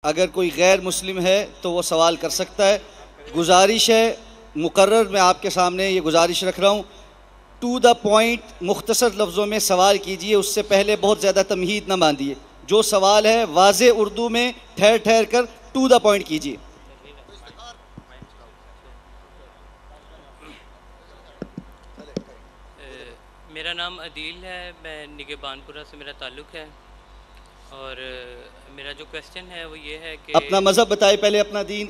अगर कोई गैर मुस्लिम है तो वो सवाल कर सकता है। गुजारिश है, मुकर्रर मैं आपके सामने ये गुजारिश रख रहा हूँ, टू द पॉइंट मुख्तसर लफ्ज़ों में सवाल कीजिए, उससे पहले बहुत ज़्यादा तमहीद न बांधिए। जो सवाल है वाज़े उर्दू में ठहर ठहर कर टू द पॉइंट कीजिए। मेरा नाम अदील है, मैं निगहबानपुरा से मेरा ताल्लुक़ है। और मेरा जो क्वेश्चन है वो ये है कि अपना मज़हब बताए पहले, अपना दीन।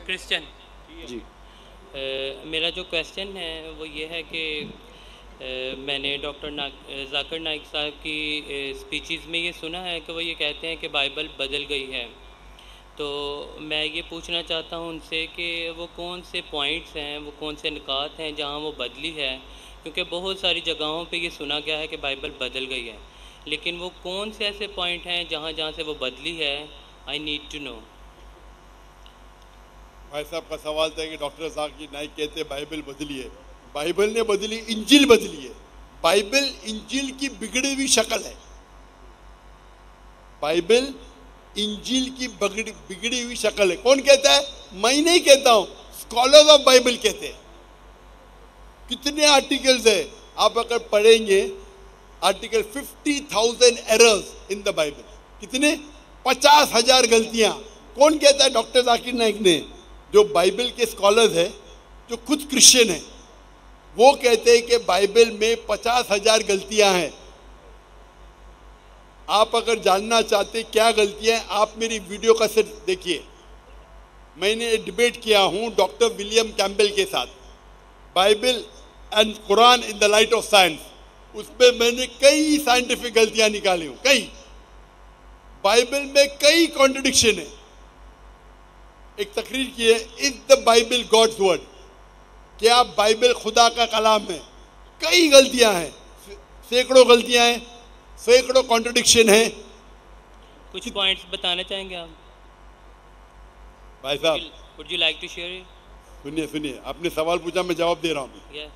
क्रिश्चियन जी। मेरा जो क्वेश्चन है वो ये है कि मैंने डॉक्टर जाकिर नाइक साहब की स्पीचेस में ये सुना है कि वो ये कहते हैं कि बाइबल बदल गई है। तो मैं ये पूछना चाहता हूँ उनसे कि वो कौन से पॉइंट्स हैं, वो कौन से निकात हैं जहाँ वो बदली है, क्योंकि बहुत सारी जगहों पे ये सुना गया है कि बाइबल बदल गई है, लेकिन वो कौन से ऐसे पॉइंट हैं जहाँ जहाँ से वो बदली है। I need to know. भाई साहब का सवाल था कि डॉक्टर जाकिर नाइक कहते हैं बाइबल बदली है। बाइबल ने बदली, इंजिल बदली है। बाइबल इंजिल की बिगड़ी हुई शक्ल है। बाइबल इंजिल की बिगड़ी हुई शक्ल है। कौन कहता है? मैं नहीं कहता हूं, स्कॉलर्स ऑफ बाइबल कहते हैं। कितने आर्टिकल्स है आप अगर पढ़ेंगे, article 50,000 errors in the Bible. कितने? 50,000 गलतियां। कौन कहता है? डॉक्टर जाकिर नाइक ने। जो बाइबल के स्कॉलर्स है, जो खुद क्रिश्चियन है, वो कहते हैं कि बाइबल में 50,000 गलतियां हैं। आप अगर जानना चाहते क्या गलतियां हैं, आप मेरी वीडियो का सेट देखिए। मैंने डिबेट किया हूं डॉक्टर विलियम कैम्पबेल के साथ, Bible and Quran in the light of science. उसमें मैंने कई साइंटिफिक गलतियां निकाली हूं। कई बाइबल में कई कॉन्ट्रडिक्शन है। एक तकरीर की है, is the Bible God's word? क्या बाइबल खुदा का कलाम है? कई गलतियां हैं, सैकड़ों गलतियां हैं, सैकड़ों कॉन्ट्रडिक्शन है। कुछ पॉइंट्स बताना चाहेंगे आप भाई साहब? Would you like to share it? सुनिए सुनिए, आपने सवाल पूछा, मैं जवाब दे रहा हूँ। यस।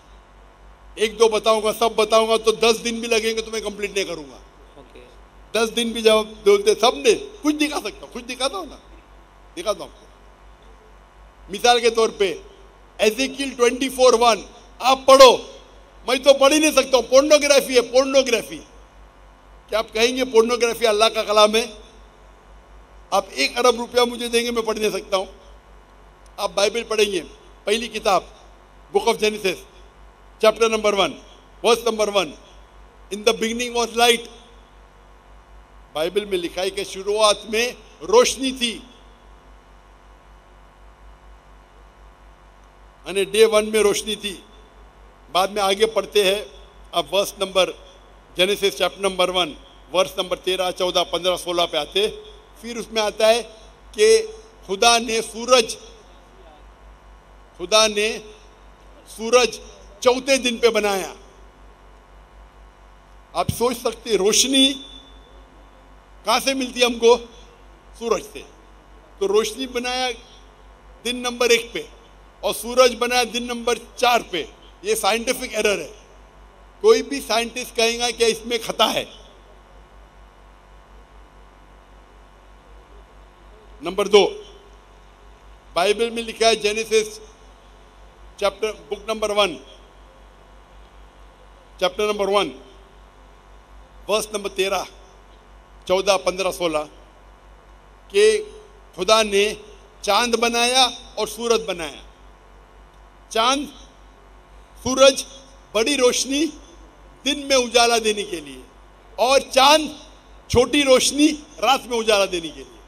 एक दो बताऊंगा, सब बताऊंगा तो 10 दिन भी लगेंगे तो मैं कंप्लीट नहीं करूंगा। ओके। 10 दिन भी जवाब बोलते सब ने। कुछ दिखा सकता हूँ, कुछ दिखाता हूँ ना, दिखाता हूँ। मिसाल के तौर पे एज़ेकियल 24:1 आप पढ़ो, मैं तो पढ़ ही नहीं सकता हूँ। पोर्नोग्राफी है, पोर्नोग्राफी। क्या आप कहेंगे पोर्नोग्राफी अल्लाह का कलाम है? आप 1 अरब रुपया मुझे देंगे, मैं पढ़ नहीं सकता हूँ। आप बाइबल पढ़ेंगे, पहली किताब book of Genesis chapter number 1 verse number 1, in the beginning was light. Bible में लिखा है कि शुरुआत में रोशनी थी। यानी डे 1 में रोशनी थी। बाद में आगे पढ़ते हैं अब verse number, Genesis chapter number 1 verse number 13, 14, 15, 16 पे आते। फिर उसमें आता है कि खुदा ने सूरज चौथे दिन पे बनाया। आप सोच सकते, रोशनी कहां से मिलती है हमको? सूरज से। तो रोशनी बनाया दिन नंबर 1 पे और सूरज बनाया दिन नंबर 4 पे। ये साइंटिफिक एरर है। कोई भी साइंटिस्ट कहेगा कि इसमें खता है। नंबर 2, बाइबल में लिखा है Genesis chapter book number 1 chapter number 1 verse number 13, 14, 15, 16 कि खुदा ने चांद बनाया और सूरज बनाया। चांद, सूरज बड़ी रोशनी दिन में उजाला देने के लिए, और चांद छोटी रोशनी रात में उजाला देने के लिए।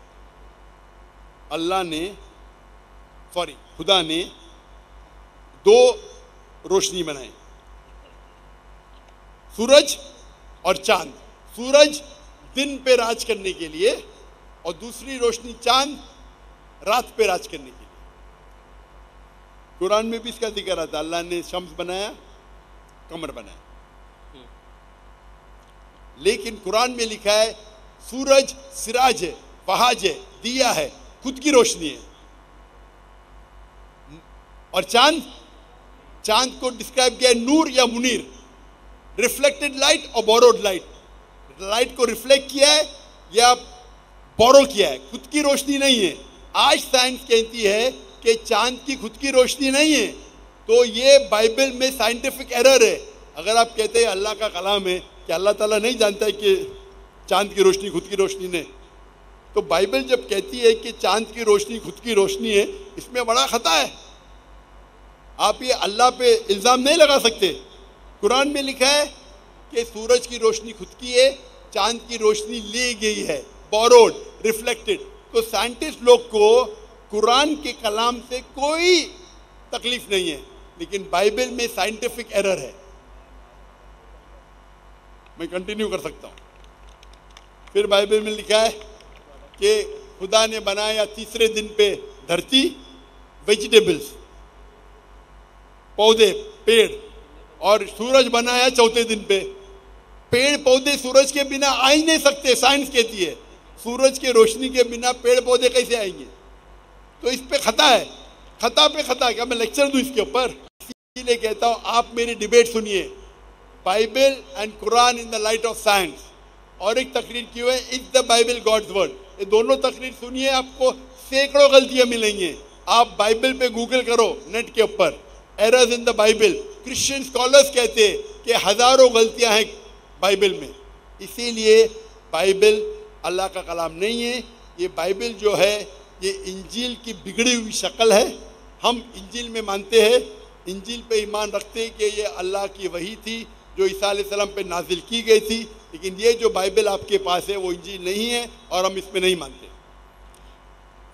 खुदा ने 2 रोशनी बनाई, सूरज और चांद। सूरज दिन पे राज करने के लिए और दूसरी रोशनी चांद रात पे राज करने के लिए। कुरान में भी इसका जिक्र आता है। अल्लाह ने शम्स बनाया, कमर बनाया। लेकिन कुरान में लिखा है सूरज सिराज है, वहाज है, दिया है, खुद की रोशनी है। और चांद को डिस्क्राइब किया है नूर या मुनीर, रिफ्लेक्टेड लाइट और बोरोड लाइट। लाइट को रिफ्लेक्ट किया है या बोरो किया है, खुद की रोशनी नहीं है। आज साइंस कहती है कि चांद की खुद की रोशनी नहीं है, तो ये बाइबल में साइंटिफिक एरर है। अगर आप कहते हैं अल्लाह का कलाम है, कि अल्लाह ताला नहीं जानता है कि चांद की रोशनी खुद की रोशनी नहीं, तो बाइबल जब कहती है कि चांद की रोशनी खुद की रोशनी है, इसमें बड़ा खता है। आप ये अल्लाह पे इल्ज़ाम नहीं लगा सकते। कुरान में लिखा है कि सूरज की रोशनी खुद की है, चांद की रोशनी ली गई है, बोरोड, रिफ्लेक्टेड। तो साइंटिस्ट लोग को कुरान के कलाम से कोई तकलीफ नहीं है, लेकिन बाइबल में साइंटिफिक एरर है। मैं कंटिन्यू कर सकता हूं। फिर बाइबल में लिखा है कि खुदा ने बनाया तीसरे दिन पे धरती, वेजिटेबल्स, पौधे, पेड़, और सूरज बनाया चौथे दिन पे। पेड़ पौधे सूरज के बिना आ ही नहीं सकते, साइंस कहती है। सूरज के रोशनी के बिना पेड़ पौधे कैसे आएंगे? तो इस पे खता है, खता पे खता। क्या मैं लेक्चर दूं इसके ऊपर? इसीलिए कहता हूं आप मेरी डिबेट सुनिए, Bible and Quran in the light of science. और एक तकरीर की हुई है, is the Bible God's word. ये दोनों तकरीर सुनिए, आपको सैकड़ों गलतियां मिलेंगी। आप बाइबल पे गूगल करो नेट के ऊपर, errors in the Bible. Christian scholars कहते हैं कि हजारों गलतियां हैं बाइबल में। इसीलिए बाइबल अल्लाह का कलाम नहीं है। ये बाइबल जो है ये इंजील की बिगड़ी हुई शक्ल है। हम इंजील में मानते हैं, इंजील पे ईमान रखते हैं कि ये अल्लाह की वही थी जो ईसा अलैहिस्सलाम पे नाजिल की गई थी, लेकिन ये जो बाइबल आपके पास है वो इंजील नहीं है और हम इसमें नहीं मानते।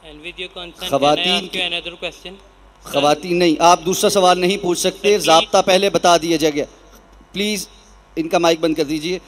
And with your consent, खवातीन can I ask you another question? खवातीन नहीं, आप दूसरा सवाल नहीं पूछ सकते, सर, ज़ाब्ता पहले बता दिया जाएगा। प्लीज़ इनका माइक बंद कर दीजिए।